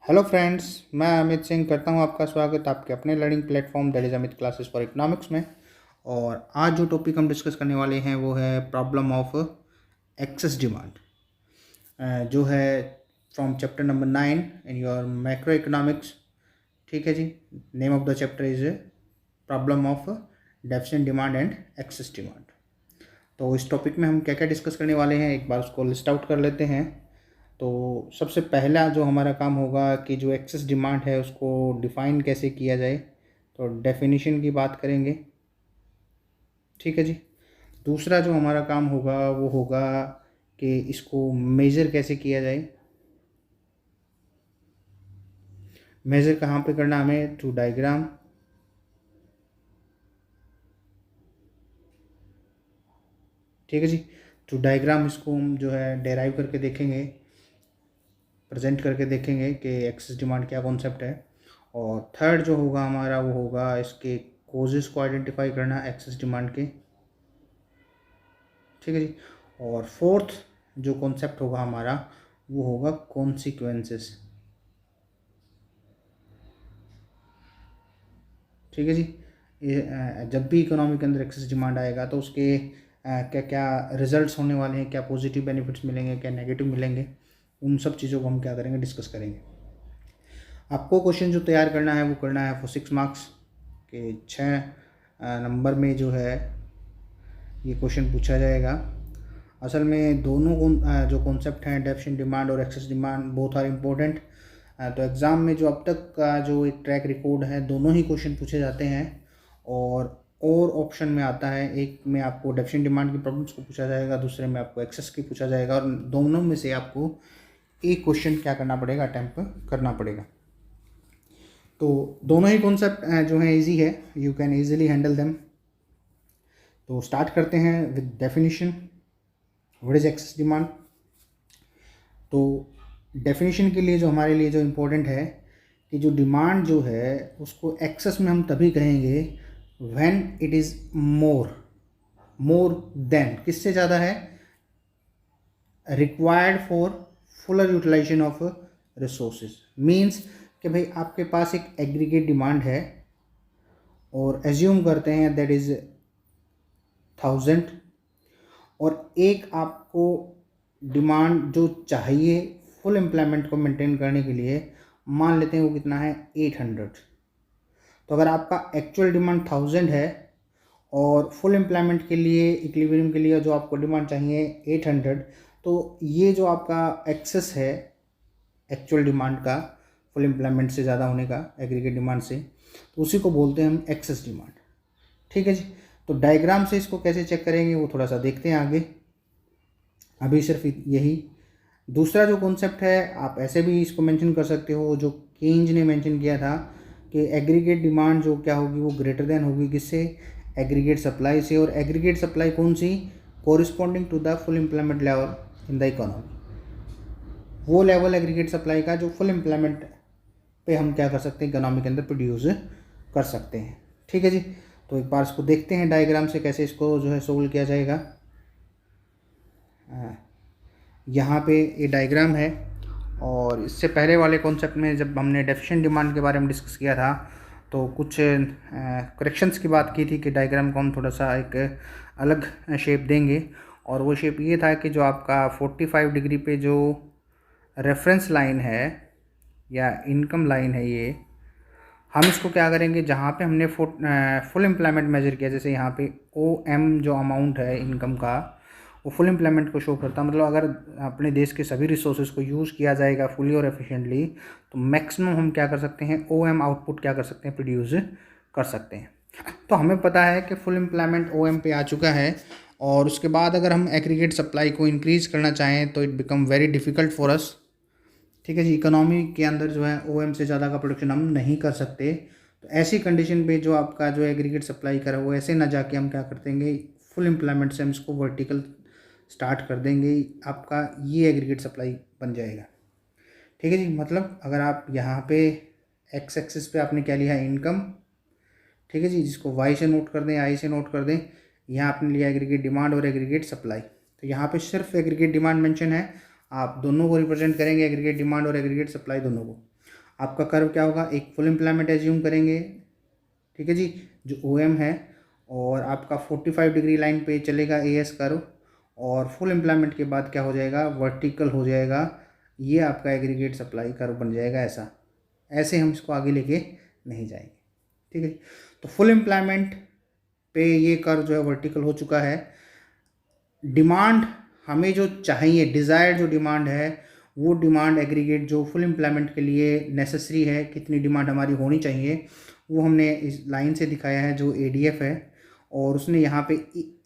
Hello friends, मैं अमित सिंह करता हूं आपका स्वागत आपके अपने learning platform that is Amit classes for economics में। और आज जो टॉपिक हम डिस्कस करने वाले हैं वो है प्रॉब्लम ऑफ एक्सेस डिमांड, जो है from chapter number 9 in your macro economics. ठीक है जी। Name of the chapter is problem of deficient demand and excess demand. तो इस टॉपिक में हम क्या क्या डिस्कस करने वाले हैं एक बार उसको लिस्ट आउट कर लेते हैं। तो सबसे पहला जो हमारा काम होगा कि जो एक्सेस डिमांड है उसको डिफ़ाइन कैसे किया जाए, तो डेफिनेशन की बात करेंगे। ठीक है जी। दूसरा जो हमारा काम होगा वो होगा कि इसको मेज़र कैसे किया जाए। मेज़र कहाँ पे करना हमें, थ्रू डायग्राम। ठीक है जी। थ्रू डायग्राम इसको हम जो है डेराइव करके देखेंगे, प्रेजेंट करके देखेंगे कि एक्सेस डिमांड क्या कॉन्सेप्ट है। और थर्ड जो होगा हमारा वो होगा इसके कोजेस को आइडेंटिफाई करना एक्सेस डिमांड के। ठीक है जी। और फोर्थ जो कॉन्सेप्ट होगा हमारा वो होगा कॉन्सिक्वेंसेस। ठीक है जी। जब भी इकोनॉमी के अंदर एक्सेस डिमांड आएगा तो उसके क्या क्या रिजल्ट्स होने वाले हैं, क्या पॉजिटिव बेनिफिट्स मिलेंगे, क्या नेगेटिव मिलेंगे, उन सब चीज़ों को हम क्या करेंगे, डिस्कस करेंगे। आपको क्वेश्चन जो तैयार करना है वो करना है फॉर 6 मार्क्स के 6 नंबर में जो है ये क्वेश्चन पूछा जाएगा। असल में दोनों जो कॉन्सेप्ट हैं डेफिशिएंट डिमांड और excess demand both are important. तो एग्ज़ाम में जो अब तक का जो एक ट्रैक रिकॉर्ड है दोनों ही क्वेश्चन पूछे जाते हैं। और ऑप्शन में आता है, एक में आपको डेफिशिएंट डिमांड की प्रॉब्लम्स को पूछा जाएगा, दूसरे में आपको एक्सेस की पूछा जाएगा, और दोनों में से आपको एक क्वेश्चन क्या करना पड़ेगा, अटैम्प्ट करना पड़ेगा। तो दोनों ही कॉन्सेप्ट जो है इजी है, you can easily handle them. तो स्टार्ट करते हैं with definition. What is access demand? तो डेफिनेशन के लिए जो हमारे लिए जो इम्पोर्टेंट है कि जो डिमांड जो है उसको एक्सेस में हम तभी कहेंगे when it is more than, किससे ज़्यादा है, required for fuller utilisation of resources. Means कि भाई आपके पास एक एग्रीगेट डिमांड है और एज्यूम करते हैं दैट इज़ 1000, और एक आपको डिमांड जो चाहिए फुल एम्प्लॉयमेंट को मेंटेन करने के लिए, मान लेते हैं वो कितना है, 800। तो अगर आपका एक्चुअल डिमांड 1000 है और फुल एम्प्लॉयमेंट के लिए, इक्विलिब्रियम के लिए जो आपको डिमांड चाहिए 800, तो ये जो आपका एक्सेस है एक्चुअल डिमांड का, फुल एम्प्लॉयमेंट से ज़्यादा होने का एग्रीगेट डिमांड से, तो उसी को बोलते हैं हम एक्सेस डिमांड। ठीक है जी। तो डायग्राम से इसको कैसे चेक करेंगे वो थोड़ा सा देखते हैं आगे। अभी सिर्फ यही। दूसरा जो कॉन्सेप्ट है आप ऐसे भी इसको मेंशन कर सकते हो, जो केन्ज ने मेंशन किया था कि एग्रीगेट डिमांड जो क्या होगी वो ग्रेटर देन होगी किससे, एग्रीगेट सप्लाई से। और एग्रीगेट सप्लाई कौन सी, corresponding to the full employment level in the economy. वो लेवल एग्रीगेट सप्लाई का जो फुल एम्प्लॉयमेंट पे हम क्या कर सकते हैं, इकोनॉमी के अंदर प्रोड्यूस कर सकते हैं। ठीक है जी। तो एक बार इसको देखते हैं डायग्राम से कैसे इसको जो है सोल्व किया जाएगा। यहाँ पे ये डायग्राम है, और इससे पहले वाले कॉन्सेप्ट में जब हमने डेफिशिएंट डिमांड के बारे में डिस्कस किया था तो कुछ करेक्शंस की बात की थी कि डायग्राम को हम थोड़ा सा एक अलग शेप देंगे। और वो शेप ये था कि जो आपका 45 डिग्री पे जो रेफरेंस लाइन है या इनकम लाइन है, ये हम इसको क्या करेंगे, जहाँ पे हमने फुल एम्प्लॉयमेंट मेजर किया, जैसे यहाँ पे OM जो अमाउंट है इनकम का वो फुल एम्प्लॉयमेंट को शो करता है। मतलब अगर अपने देश के सभी रिसोर्सेज को यूज़ किया जाएगा फुली और एफिशिएंटली तो मैक्सिमम हम क्या कर सकते हैं, OM आउटपुट क्या कर सकते हैं, प्रोड्यूस कर सकते हैं। तो हमें पता है कि फुल एम्प्लॉयमेंट OM पे आ चुका है, और उसके बाद अगर हम एग्रीगेट सप्लाई को इंक्रीज़ करना चाहें तो it become very difficult for us. ठीक है जी। इकोनॉमी के अंदर जो है OM से ज़्यादा का प्रोडक्शन हम नहीं कर सकते। तो ऐसी कंडीशन पे जो आपका जो एग्रीगेट सप्लाई कर वो ऐसे ना जाके हम क्या कर देंगे, फुल एम्प्लॉयमेंट से हम इसको वर्टिकल स्टार्ट कर देंगे, आपका ये एग्रीगेट सप्लाई बन जाएगा। ठीक है जी। मतलब अगर आप यहाँ पे एक्स एक्सिस पे आपने क्या लिया है, इनकम। ठीक है जी, जिसको वाई से नोट कर दें, आई से नोट कर दें। यहाँ आपने लिया एग्रीगेट डिमांड और एग्रीगेट सप्लाई। तो यहाँ पे सिर्फ एग्रीगेट डिमांड मेंशन है, आप दोनों को रिप्रेजेंट करेंगे, एग्रीगेट डिमांड और एग्रीगेट सप्लाई दोनों को। आपका कर्व क्या होगा, एक फुल एम्प्लॉयमेंट एज्यूम करेंगे, ठीक है जी, जो OM है, और आपका 45 डिग्री लाइन पे चलेगा AS कर्व, और फुल एम्प्लॉयमेंट के बाद क्या हो जाएगा, वर्टिकल हो जाएगा, ये आपका एग्रीगेट सप्लाई कर्व बन जाएगा। ऐसे हम इसको आगे लेके नहीं जाएंगे, ठीक है। तो फुल एम्प्लॉयमेंट पे ये कर्व जो है वर्टिकल हो चुका है। डिमांड हमें जो चाहिए, डिज़ायर्ड जो डिमांड है, वो डिमांड एग्रीगेट जो फुल एम्प्लॉयमेंट के लिए नेसेसरी है, कितनी डिमांड हमारी होनी चाहिए, वो हमने इस लाइन से दिखाया है जो ADF है, और उसने यहाँ पे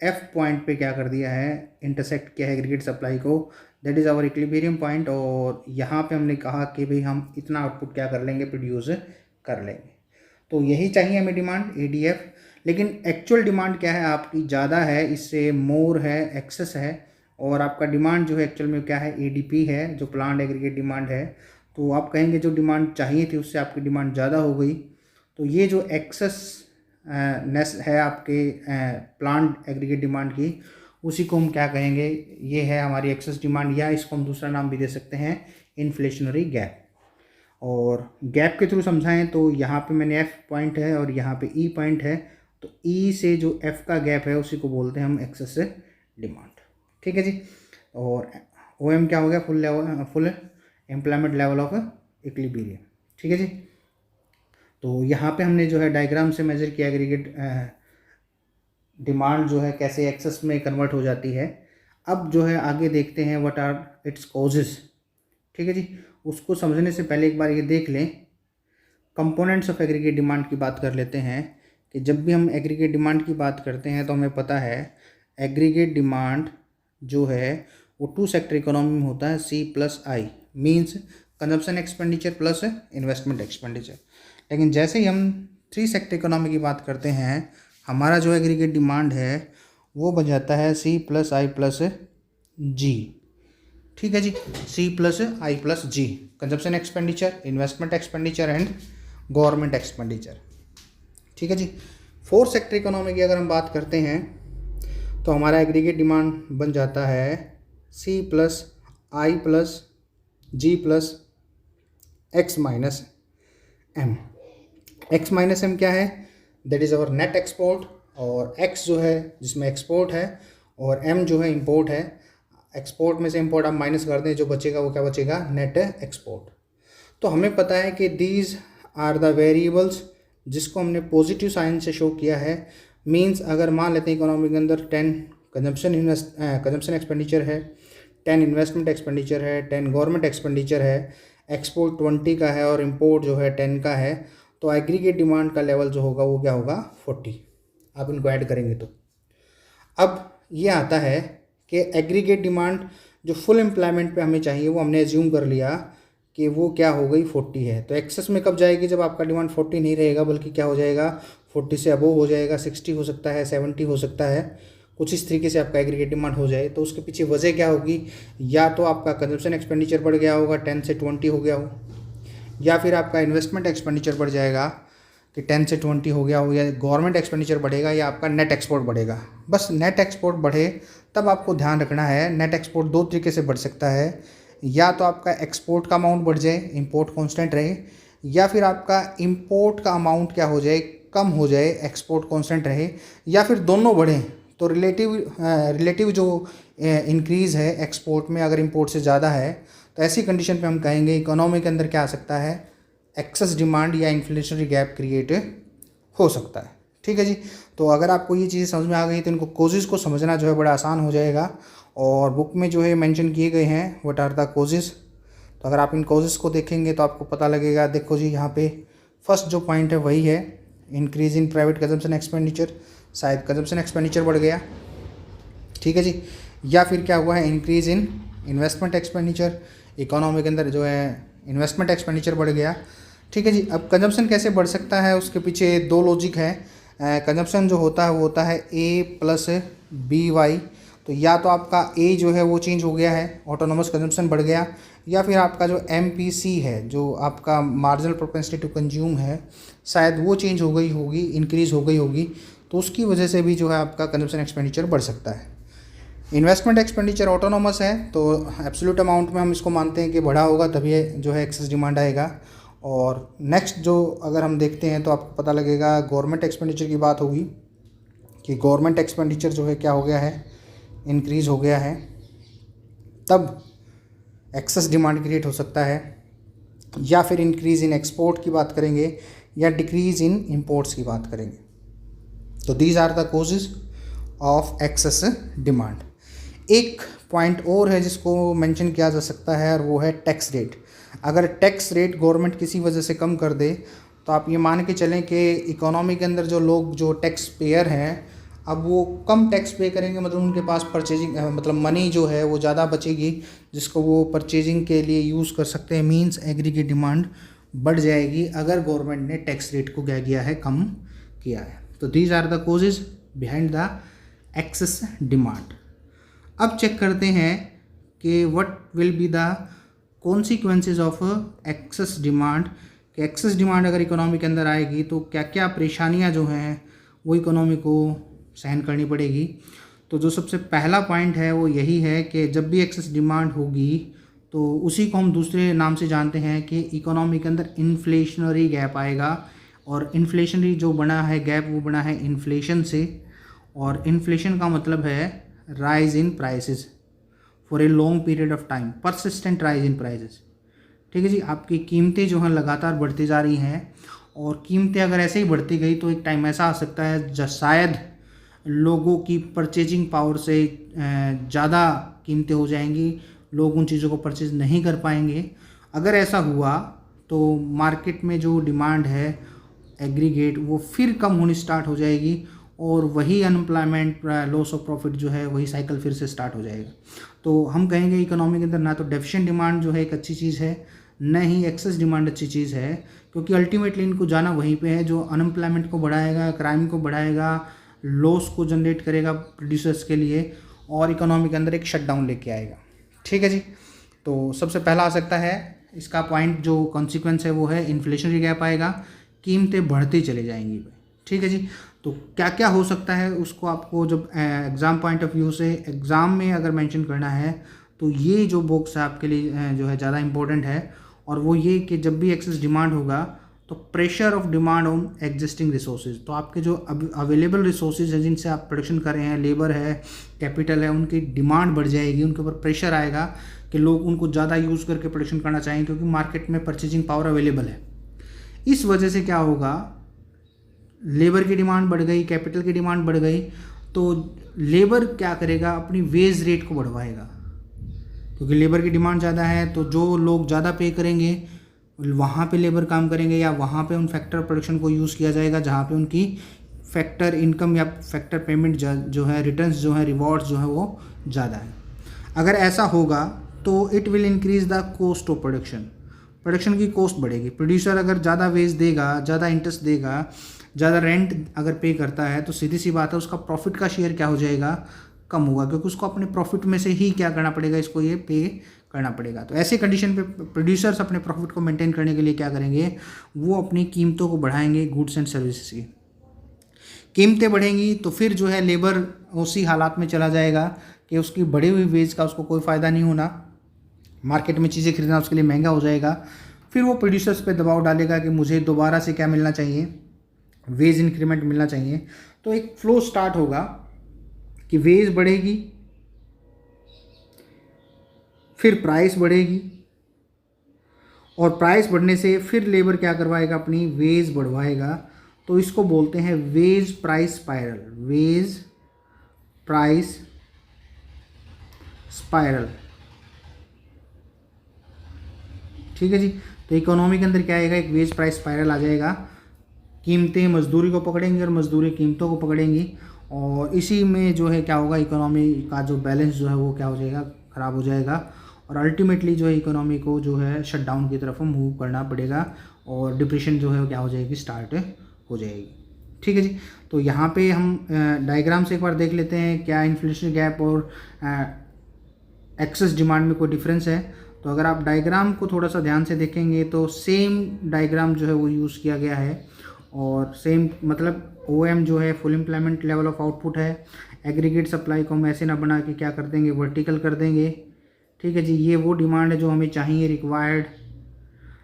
F पॉइंट पे क्या कर दिया है, इंटरसेक्ट किया है एग्रीगेट सप्लाई को, that is our equilibrium point, और यहाँ पे हमने कहा कि भाई हम इतना आउटपुट क्या कर लेंगे, प्रोड्यूस कर लेंगे। तो यही चाहिए हमें डिमांड ADF, लेकिन एक्चुअल डिमांड क्या है आपकी, ज़्यादा है, इससे मोर है, एक्सेस है, और आपका डिमांड जो है एक्चुअल में क्या है, ADP है, जो प्लांट एग्रीगेट डिमांड है। तो आप कहेंगे जो डिमांड चाहिए थी उससे आपकी डिमांड ज़्यादा हो गई। तो ये जो एक्सेस नेस है आपके प्लांट एग्रीगेट डिमांड की, उसी को हम क्या कहेंगे, ये है हमारी एक्सेस डिमांड, या इसको हम दूसरा नाम भी दे सकते हैं, इन्फ्लेशनरी गैप। और गैप के थ्रू समझाएं तो यहाँ पे मैंने F पॉइंट है और यहाँ पे E पॉइंट है, तो E से जो F का गैप है उसी को बोलते हैं हम एक्सेस डिमांड, ठीक है जी। और OM क्या हो गया, full employment level of equilibrium, ठीक है जी। तो यहाँ पे हमने जो है डायग्राम से मेजर किया एग्रीगेट डिमांड जो है कैसे एक्सेस में कन्वर्ट हो जाती है। अब जो है आगे देखते हैं व्हाट आर इट्स कॉजेज़, ठीक है जी। उसको समझने से पहले एक बार ये देख लें, कंपोनेंट्स ऑफ एग्रीगेट डिमांड की बात कर लेते हैं, कि जब भी हम एग्रीगेट डिमांड की बात करते हैं तो हमें पता है एग्रीगेट डिमांड जो है वो 2 सेक्टर इकोनॉमी में होता है, C+I means consumption expenditure plus investment expenditure. लेकिन जैसे ही हम 3 सेक्टर इकोनॉमी की बात करते हैं, हमारा जो एग्रीगेट डिमांड है वो बन जाता है C+I+G, ठीक है जी, C+I+G, consumption expenditure, investment expenditure and government expenditure, ठीक है जी। 4 सेक्टर इकोनॉमी की अगर हम बात करते हैं तो हमारा एग्रीगेट डिमांड बन जाता है C+I+G+X-M। X-M क्या है, that is our net export, और X जो है जिसमें एक्सपोर्ट है, और M जो है इंपोर्ट है। एक्सपोर्ट में से इंपोर्ट आप माइनस कर दें, जो बचेगा वो क्या बचेगा, नेट एक्सपोर्ट। तो हमें पता है कि दीज आर द वेरिएबल्स, जिसको हमने पॉजिटिव साइन से शो किया है। मींस अगर मान लेते हैं इकोनॉमी के अंदर 10 कंजम्पशन एक्सपेंडिचर है, 10 इन्वेस्टमेंट एक्सपेंडिचर है, 10 गवर्नमेंट एक्सपेंडिचर है, एक्सपोर्ट 20 का है और इंपोर्ट जो है 10 का है, तो एग्रीगेट डिमांड का लेवल जो होगा वो क्या होगा, 40। आप इनको ऐड करेंगे तो अब ये आता है कि एग्रीगेट डिमांड जो फुल एम्प्लॉयमेंट पे हमें चाहिए वो हमने एज्यूम कर लिया कि वो क्या हो गई, 40 है। तो एक्सेस में कब जाएगी, जब आपका डिमांड 40 नहीं रहेगा, बल्कि क्या हो जाएगा, 40 से अबोव हो जाएगा, 60 हो सकता है, 70 हो सकता है, कुछ इस तरीके से आपका एग्रीगेट डिमांड हो जाए। तो उसके पीछे वजह क्या होगी, या तो आपका कंजप्शन एक्सपेंडिचर बढ़ गया होगा, 10 से 20 हो गया हो, या फिर आपका इन्वेस्टमेंट एक्सपेंडिचर बढ़ जाएगा कि 10 से 20 हो गया हो, या गवर्नमेंट एक्सपेंडिचर बढ़ेगा, या आपका नेट एक्सपोर्ट बढ़ेगा। बस नेट एक्सपोर्ट बढ़े तब आपको ध्यान रखना है। नेट एक्सपोर्ट 2 तरीके से बढ़ सकता है, या तो आपका एक्सपोर्ट का अमाउंट बढ़ जाए, इंपोर्ट कांस्टेंट रहे, या फिर आपका इंपोर्ट का अमाउंट क्या हो जाए, कम हो जाए, एक्सपोर्ट कांस्टेंट रहे, या फिर दोनों बढ़ें। तो रिलेटिव जो इंक्रीज़ है एक्सपोर्ट में अगर इंपोर्ट से ज़्यादा है, तो ऐसी कंडीशन पे हम कहेंगे इकोनॉमी के अंदर क्या आ सकता है, एक्सेस डिमांड या इन्फ्लेशनरी गैप क्रिएट हो सकता है, ठीक है जी। तो अगर आपको ये चीज़ें समझ में आ गई तो इनको कोजेज़ को समझना जो है बड़ा आसान हो जाएगा, और बुक में जो है मेंशन किए गए हैं व्हाट आर द कोजेज़। तो अगर आप इन कोजेज़ को देखेंगे तो आपको पता लगेगा। देखो जी, यहाँ पे फर्स्ट जो पॉइंट है वही है, increase in private consumption expenditure, शायद कंजम्पशन एक्सपेंडिचर बढ़ गया, ठीक है जी, या फिर क्या हुआ है, increase in investment expenditure, economy के अंदर जो है इन्वेस्टमेंट एक्सपेंडिचर बढ़ गया, ठीक है जी। अब कंजम्पशन कैसे बढ़ सकता है, उसके पीछे 2 लॉजिक है। कंजम्पशन जो होता है वो होता है A+BY, तो या तो आपका A जो है वो चेंज हो गया है, ऑटोनोमस कंजम्पशन बढ़ गया, या फिर आपका जो MPC है, जो आपका मार्जिनल प्रोपेंसिटी टू कंज्यूम है, शायद वो चेंज हो गई होगी, इंक्रीज़ हो गई होगी, तो उसकी वजह से भी जो है आपका कंजम्पशन एक्सपेंडिचर बढ़ सकता है। इन्वेस्टमेंट एक्सपेंडिचर ऑटोनोमस है, तो एब्सोल्यूट अमाउंट में हम इसको मानते हैं कि बढ़ा होगा, तभी जो है एक्सेस डिमांड आएगा। और नेक्स्ट जो अगर हम देखते हैं तो आपको पता लगेगा गवर्नमेंट एक्सपेंडिचर की बात होगी कि गवर्नमेंट एक्सपेंडिचर जो है क्या हो गया है, इंक्रीज़ हो गया है, तब एक्सेस डिमांड क्रिएट हो सकता है, या फिर इंक्रीज़ इन एक्सपोर्ट की बात करेंगे या डिक्रीज़ इन इंपोर्ट्स की बात करेंगे। तो these are the causes of excess demand. एक पॉइंट और है जिसको मेंशन किया जा सकता है और वो है टैक्स रेट। अगर टैक्स रेट गवर्नमेंट किसी वजह से कम कर दे तो आप ये मान के चलें कि इकोनॉमी के अंदर जो लोग जो टैक्स पेयर हैं अब वो कम टैक्स पे करेंगे, मतलब उनके पास परचेजिंग मतलब मनी जो है वो ज़्यादा बचेगी जिसको वो परचेजिंग के लिए यूज़ कर सकते हैं। मींस एग्रीगेट डिमांड बढ़ जाएगी अगर गवर्नमेंट ने टैक्स रेट को क्या किया है, कम किया है। तो these are the causes behind the excess demand. अब चेक करते हैं कि what will be the consequences of excess demand. कि एक्सेस डिमांड अगर इकोनॉमी के अंदर आएगी तो क्या क्या परेशानियां जो हैं वो इकोनॉमी को सहन करनी पड़ेगी। तो जो सबसे पहला पॉइंट है वो यही है कि जब भी एक्सेस डिमांड होगी तो उसी को हम दूसरे नाम से जानते हैं कि इकोनॉमी के अंदर इन्फ्लेशनरी गैप आएगा। और इन्फ्लेशनरी जो बना है गैप वो बना है इन्फ्लेशन से, और इन्फ्लेशन का मतलब है rise in prices for a long period of time, persistent rise in prices. ठीक है जी, आपकी कीमतें जो हैं लगातार बढ़ती जा रही हैं, और कीमतें अगर ऐसे ही बढ़ती गई तो एक टाइम ऐसा आ सकता है जब शायद लोगों की परचेजिंग पावर से ज़्यादा कीमतें हो जाएंगी, लोग उन चीज़ों को परचेज नहीं कर पाएंगे। अगर ऐसा हुआ तो मार्केट में जो डिमांड है एग्रीगेट वो फिर कम होनी स्टार्ट हो जाएगी, और वही अनएम्प्लॉयमेंट, लॉस ऑफ प्रॉफिट जो है वही साइकिल फिर से स्टार्ट हो जाएगा। तो हम कहेंगे इकोनॉमी के अंदर ना तो डेफिशिएंट डिमांड जो है एक अच्छी चीज़ है, न ही एक्सेस डिमांड अच्छी चीज़ है, क्योंकि अल्टीमेटली इनको जाना वहीं पे है जो अनएम्प्लॉयमेंट को बढ़ाएगा, क्राइम को बढ़ाएगा, लॉस को जनरेट करेगा प्रोड्यूसर्स के लिए, और इकोनॉमी के अंदर एक शटडाउन लेके आएगा। ठीक है जी, तो सबसे पहला आ सकता है इसका पॉइंट जो कॉन्सिक्वेंस है वो है इन्फ्लेशनरी गैप आएगा, कीमतें बढ़ती चली जाएंगी। ठीक है जी, तो क्या क्या हो सकता है उसको आपको जब एग्ज़ाम पॉइंट ऑफ व्यू से एग्ज़ाम में अगर मेंशन करना है तो ये जो बॉक्स है आपके लिए जो है ज़्यादा इंपॉर्टेंट है, और वो ये कि जब भी एक्सेस डिमांड होगा तो pressure of demand on existing resources. तो आपके जो अवेलेबल रिसोर्सेज हैं जिनसे आप प्रोडक्शन कर रहे हैं, लेबर है, कैपिटल है, उनकी डिमांड बढ़ जाएगी, उनके ऊपर प्रेशर आएगा कि लोग उनको ज़्यादा यूज़ करके प्रोडक्शन करना चाहेंगे क्योंकि मार्केट में परचेजिंग पावर अवेलेबल है। इस वजह से क्या होगा, लेबर की डिमांड बढ़ गई, कैपिटल की डिमांड बढ़ गई, तो लेबर क्या करेगा, अपनी वेज रेट को बढ़वाएगा, क्योंकि लेबर की डिमांड ज़्यादा है तो जो लोग ज़्यादा पे करेंगे वहाँ पे लेबर काम करेंगे, या वहाँ पे उन फैक्टर प्रोडक्शन को यूज़ किया जाएगा जहाँ पे उनकी फैक्टर इनकम या फैक्टर पेमेंट जो है, रिटर्न्स जो है, रिवॉर्ड्स जो है वो ज़्यादा है। अगर ऐसा होगा तो it will increase the cost of production, production की कॉस्ट बढ़ेगी। प्रोड्यूसर अगर ज़्यादा वेज देगा, ज़्यादा इंटरेस्ट देगा, ज़्यादा रेंट अगर पे करता है तो सीधी सी बात है उसका प्रॉफिट का शेयर क्या हो जाएगा, कम होगा, क्योंकि उसको अपने प्रॉफिट में से ही क्या करना पड़ेगा, इसको ये पे करना पड़ेगा। तो ऐसे कंडीशन पे प्रोड्यूसर्स अपने प्रॉफिट को मेंटेन करने के लिए क्या करेंगे, वो अपनी कीमतों को बढ़ाएंगे। गुड्स एंड सर्विसेज की कीमतें बढ़ेंगी तो फिर जो है लेबर उसी हालात में चला जाएगा कि उसकी बढ़ी हुई वेज का उसको कोई फ़ायदा नहीं होना, मार्केट में चीज़ें खरीदना उसके लिए महंगा हो जाएगा। फिर वो प्रोड्यूसर्स पे दबाव डालेगा कि मुझे दोबारा से क्या मिलना चाहिए, वेज इंक्रीमेंट मिलना चाहिए। तो एक फ्लो स्टार्ट होगा कि वेज बढ़ेगी, फिर प्राइस बढ़ेगी, और प्राइस बढ़ने से फिर लेबर क्या करवाएगा, अपनी वेज बढ़वाएगा। तो इसको बोलते हैं wage price spiral, wage price spiral. ठीक है जी, तो इकोनॉमी के अंदर क्या आएगा, एक वेज प्राइस स्पाइरल आ जाएगा। कीमतें मजदूरी को पकड़ेंगी और मजदूरी कीमतों को पकड़ेंगी, और इसी में जो है क्या होगा, इकोनॉमी का जो बैलेंस जो है वो क्या हो जाएगा, ख़राब हो जाएगा, और अल्टीमेटली जो है इकोनॉमी को जो है शटडाउन की तरफ मूव करना पड़ेगा, और डिप्रेशन जो है क्या हो जाएगी, स्टार्ट हो जाएगी। ठीक है जी, तो यहाँ पे हम डायग्राम से एक बार देख लेते हैं क्या इन्फ्लेशन गैप और एक्सेस डिमांड में कोई डिफरेंस है। तो अगर आप डायग्राम को थोड़ा सा ध्यान से देखेंगे तो सेम डायग्राम जो है वो यूज़ किया गया है, और सेम मतलब OM जो है full employment level of output है। एग्रीगेट सप्लाई को हम ऐसे ना बना के क्या कर देंगे, वर्टिकल कर देंगे। ठीक है जी, ये वो डिमांड है जो हमें चाहिए, रिक्वायर्ड।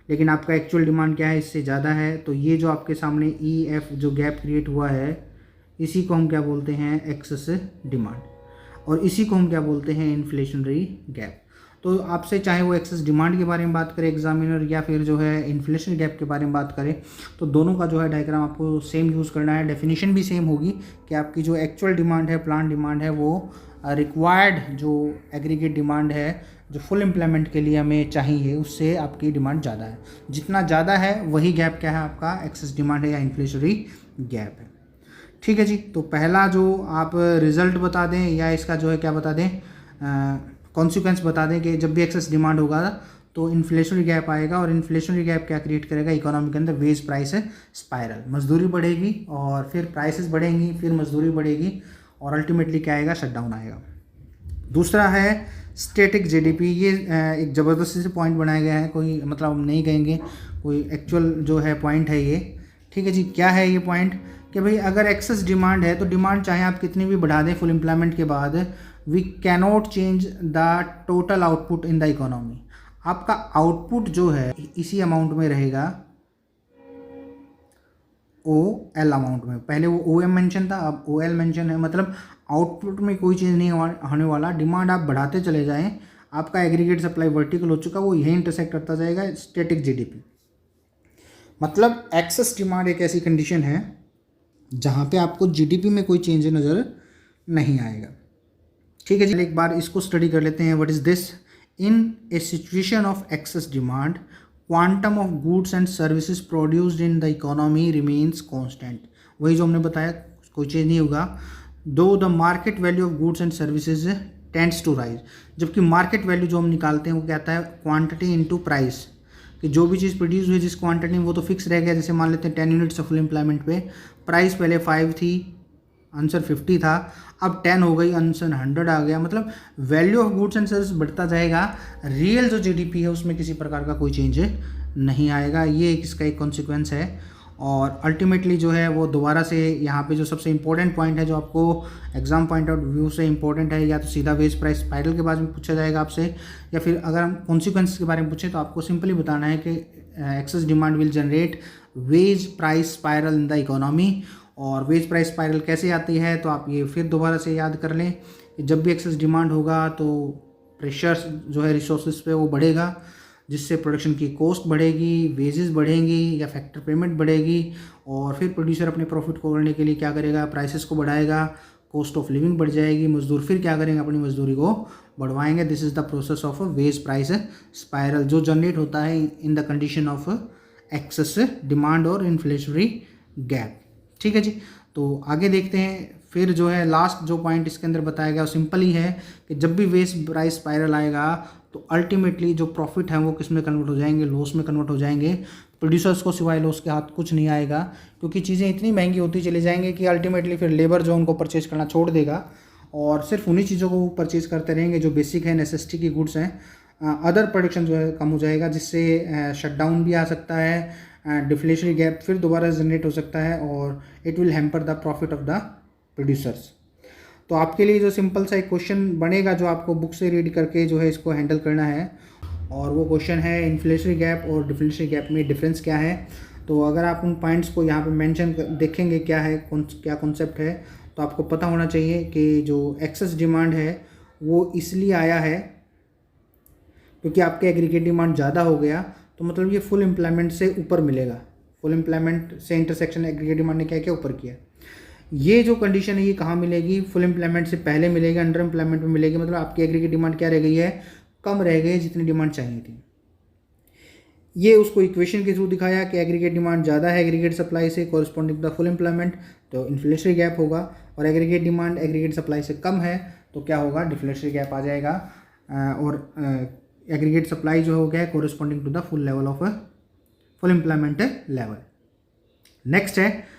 लेकिन आपका एक्चुअल डिमांड क्या है, इससे ज़्यादा है। तो ये जो आपके सामने EF जो गैप क्रिएट हुआ है, इसी को हम क्या बोलते हैं, एक्सेस डिमांड, और इसी को हम क्या बोलते हैं, इन्फ्लेशनरी गैप। तो आपसे चाहे वो एक्सेस डिमांड के बारे में बात करें एग्जामिनर, या फिर जो है इन्फ्लेशन गैप के बारे में बात करें, तो दोनों का जो है डायग्राम आपको सेम यूज़ करना है। डेफिनेशन भी सेम होगी कि आपकी जो एक्चुअल डिमांड है, प्लान डिमांड है, वो रिक्वायर्ड जो एग्रीगेट डिमांड है जो फुल एम्प्लॉयमेंट के लिए हमें चाहिए, उससे आपकी डिमांड ज़्यादा है। जितना ज़्यादा है वही गैप क्या है, आपका एक्सेस डिमांड है या इन्फ्लेशनरी गैप है। ठीक है जी। तो पहला जो आप रिजल्ट बता दें, या इसका जो है क्या बता दें, कॉन्सिक्वेंस बता दें कि जब भी एक्सेस डिमांड होगा तो इन्फ्लेशनरी गैप आएगा, और इन्फ्लेशनरी गैप क्या क्रिएट करेगा, इकोनॉमी के अंदर वेज प्राइस स्पाइरल, मजदूरी बढ़ेगी और फिर प्राइसेस बढ़ेंगी, फिर मजदूरी बढ़ेगी, और अल्टीमेटली क्या आएगा, शटडाउन आएगा। दूसरा है स्टैटिक जीडीपी। ये एक ज़बरदस्ती से पॉइंट बनाया गया है, कोई मतलब हम नहीं कहेंगे, कोई एक्चुअल जो है पॉइंट है ये। ठीक है जी। क्या है ये पॉइंट, कि भाई अगर एक्सेस डिमांड है तो डिमांड चाहे आप कितनी भी बढ़ा दें फुल एम्प्लॉयमेंट के बाद, we cannot change the total output in the economy. आपका आउटपुट जो है इसी अमाउंट में रहेगा, OL अमाउंट में। पहले वो OM मेंशन था, अब OL मेंशन है, मतलब आउटपुट में कोई चीज़ नहीं होने वाला। डिमांड आप बढ़ाते चले जाएं, आपका एग्रीगेट सप्लाई वर्टिकल हो चुका, वो यही इंटरसेक्ट करता जाएगा स्टैटिक जीडीपी। मतलब एक्सेस डिमांड एक ऐसी कंडीशन है जहाँ पे आपको जीडीपी में कोई चेंज नज़र नहीं आएगा। ठीक है जी। एक बार इसको स्टडी कर लेते हैं। What is this, in a situation of excess demand, quantum of goods and services produced in the economy remains constant. वही जो हमने बताया, कोई चेंज नहीं होगा। Though the market value of goods and services tends to rise. जबकि market value जो हम निकालते हैं वो कहता है क्वांटिटी इनटू प्राइस, कि जो भी चीज़ प्रोड्यूस हुई जिस क्वांटिटी में, वो तो फिक्स रह गया। जैसे मान लेते हैं 10 यूनिट्स ऑफ फुल एम्प्लॉयमेंट पे प्राइस पहले 5 थी, आंसर 50 था, अब 10 हो गई, आंसर 100 आ गया। मतलब value of goods and service बढ़ता जाएगा, रियल जो जीडीपी है उसमें किसी प्रकार का कोई चेंज नहीं आएगा। ये इसका एक कॉन्सिक्वेंस है। और अल्टीमेटली जो है वो दोबारा से यहाँ पे जो सबसे इंपॉर्टेंट पॉइंट है, जो आपको एग्जाम पॉइंट ऑफ व्यू से इंपॉर्टेंट है, या तो सीधा वेज प्राइस स्पाइरल के बारे में पूछा जाएगा आपसे, या फिर अगर हम कॉन्सिक्वेंस के बारे में पूछें तो आपको सिंपली बताना है कि excess demand will generate wage price spiral in the economy. और वेज प्राइस स्पाइरल कैसे आती है, तो आप ये फिर दोबारा से याद कर लें कि जब भी एक्सेस डिमांड होगा तो प्रेशर जो है रिसोर्सेज पे वो बढ़ेगा, जिससे प्रोडक्शन की कॉस्ट बढ़ेगी, वेजेस बढ़ेंगी या फैक्टर पेमेंट बढ़ेगी, और फिर प्रोड्यूसर अपने प्रॉफिट को करने के लिए क्या करेगा, प्राइसेस को बढ़ाएगा, कॉस्ट ऑफ लिविंग बढ़ जाएगी, मजदूर फिर क्या करेंगे, अपनी मजदूरी को बढ़वाएंगे। This is the process of wage price spiral, जो जनरेट होता है in the condition of excess demand और इन्फ्लेशनरी गैप। ठीक है जी। तो आगे देखते हैं। फिर जो है लास्ट जो पॉइंट इसके अंदर बताया गया वो सिंपल ही है कि जब भी वेज प्राइस स्पाइरल आएगा तो अल्टीमेटली जो प्रॉफिट है वो किस में कन्वर्ट हो जाएंगे, लॉस में कन्वर्ट हो जाएंगे। प्रोड्यूसर्स को सिवाय लॉस के हाथ कुछ नहीं आएगा, क्योंकि चीज़ें इतनी महंगी होती चली जाएंगी कि अल्टीमेटली फिर लेबर जो उनको परचेज करना छोड़ देगा, और सिर्फ उन्हीं चीज़ों को परचेज करते रहेंगे जो बेसिक है, नेसेसिटी की गुड्स हैं। अदर प्रोडक्शन जो है कम हो जाएगा, जिससे शटडाउन भी आ सकता है, डिफ्लेशनरी गैप फिर दोबारा जनरेट हो सकता है, और it will hamper the profit of the producers. तो आपके लिए जो सिंपल सा एक क्वेश्चन बनेगा, जो आपको बुक से रीड करके जो है इसको हैंडल करना है, और वो क्वेश्चन है इन्फ्लेशनरी गैप और डिफ्लेशनरी गैप में डिफरेंस क्या है। तो अगर आप उन पॉइंट्स को यहाँ पे मेंशन देखेंगे क्या है, क्या कॉन्सेप्ट है, तो आपको पता होना चाहिए कि जो एक्सेस डिमांड है वो इसलिए आया है क्योंकि आपके एग्रीगेट डिमांड ज़्यादा हो गया, तो मतलब ये फुल एम्प्लॉयमेंट से ऊपर मिलेगा। फुल एम्प्लॉयमेंट से इंटरसेक्शन एग्रीगेट डिमांड ने क्या क्या ऊपर किया। ये जो कंडीशन है ये कहाँ मिलेगी, फुल एम्प्लॉयमेंट से पहले मिलेगी, अंडर एम्प्लॉयमेंट में मिलेगी। मतलब आपकी एग्रीगेट डिमांड क्या रह गई है, कम रह गई जितनी डिमांड चाहिए थी। ये उसको इक्वेशन के थ्रू दिखाया कि एग्रीगेट डिमांड ज़्यादा है एग्रीगेट सप्लाई से, कॉरस्पॉन्डिंग द फुल एम्प्लॉयमेंट, तो इन्फ्लेशनरी गैप होगा। और एग्रीगेट डिमांड एग्रीगेट सप्लाई से कम है तो क्या होगा, डिफ्लेशनरी गैप आ जाएगा। और एग्रीगेट सप्लाई जो हो गया है corresponding to the full level of full employment level. Next है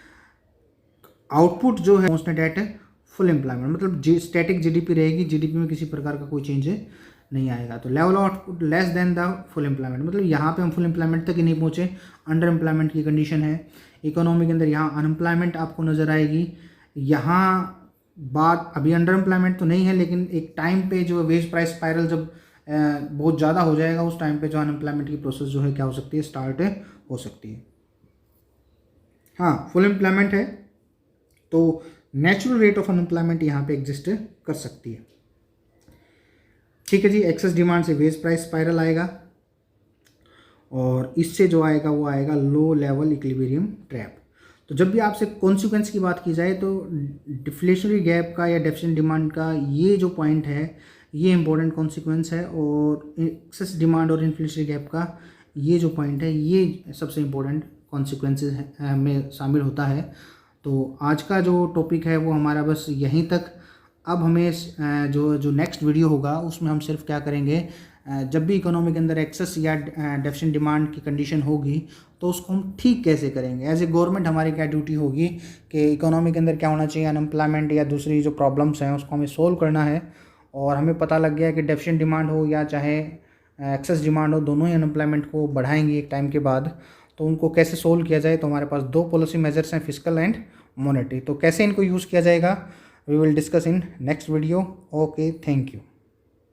आउटपुट जो है कांस्टेंट एट फुल एम्प्लॉयमेंट, मतलब स्टैटिक जीडीपी रहेगी, जीडीपी में किसी प्रकार का कोई चेंज नहीं आएगा। तो level of output less than the full employment, मतलब यहाँ पे हम फुल एम्प्लॉयमेंट तक ही नहीं पहुँचे, अंडर एम्प्लॉयमेंट की कंडीशन है। इकोनॉमी के अंदर यहाँ अनएम्प्लॉयमेंट आपको नज़र आएगी। यहाँ बात अभी अंडर एम्प्लॉयमेंट तो नहीं है, लेकिन एक टाइम पे जो वेज प्राइस स्पाइरल जब बहुत ज़्यादा हो जाएगा उस टाइम पे जो अनएम्प्लॉयमेंट की प्रोसेस जो है क्या हो सकती है, स्टार्ट हो सकती है। हाँ, फुल एम्प्लॉयमेंट है तो नेचुरल रेट ऑफ अनएम्प्लॉयमेंट यहाँ पे एग्जिस्ट कर सकती है। ठीक है जी, एक्सेस डिमांड से वेज प्राइस स्पाइरल आएगा और इससे जो आएगा वो आएगा लो लेवल इक्विलिब्रियम ट्रैप। तो जब भी आपसे कॉन्सिक्वेंस की बात की जाए तो डिफ्लेशनरी गैप का या डेफिशिएंट डिमांड का ये जो पॉइंट है ये इंपॉर्टेंट कॉन्सिक्वेंस है, और एक्सेस डिमांड और इन्फ्लेशनरी गैप का ये जो पॉइंट है ये सबसे इम्पोर्टेंट कॉन्सिक्वेंसेस में शामिल होता है। तो आज का जो टॉपिक है वो हमारा बस यहीं तक। अब हमें जो नेक्स्ट वीडियो होगा उसमें हम सिर्फ क्या करेंगे, जब भी इकोनॉमी के अंदर एक्सेस या डेफिशिएंट डिमांड की कंडीशन होगी तो उसको हम ठीक कैसे करेंगे। एज ए गवर्नमेंट हमारी क्या ड्यूटी होगी कि इकोनॉमी के अंदर क्या होना चाहिए, अनएम्प्लॉयमेंट या दूसरी जो प्रॉब्लम्स हैं उसको हमें सोल्व करना है। और हमें पता लग गया कि डेफिशिएंट डिमांड हो या चाहे एक्सेस डिमांड हो, दोनों ही अनएम्प्लॉयमेंट को बढ़ाएंगी एक टाइम के बाद। तो उनको कैसे सोल्व किया जाए, तो हमारे पास दो पॉलिसी मेजर्स हैं, फिस्कल एंड मॉनेटरी। तो कैसे इनको यूज़ किया जाएगा, we will discuss in next video. Okay, thank you.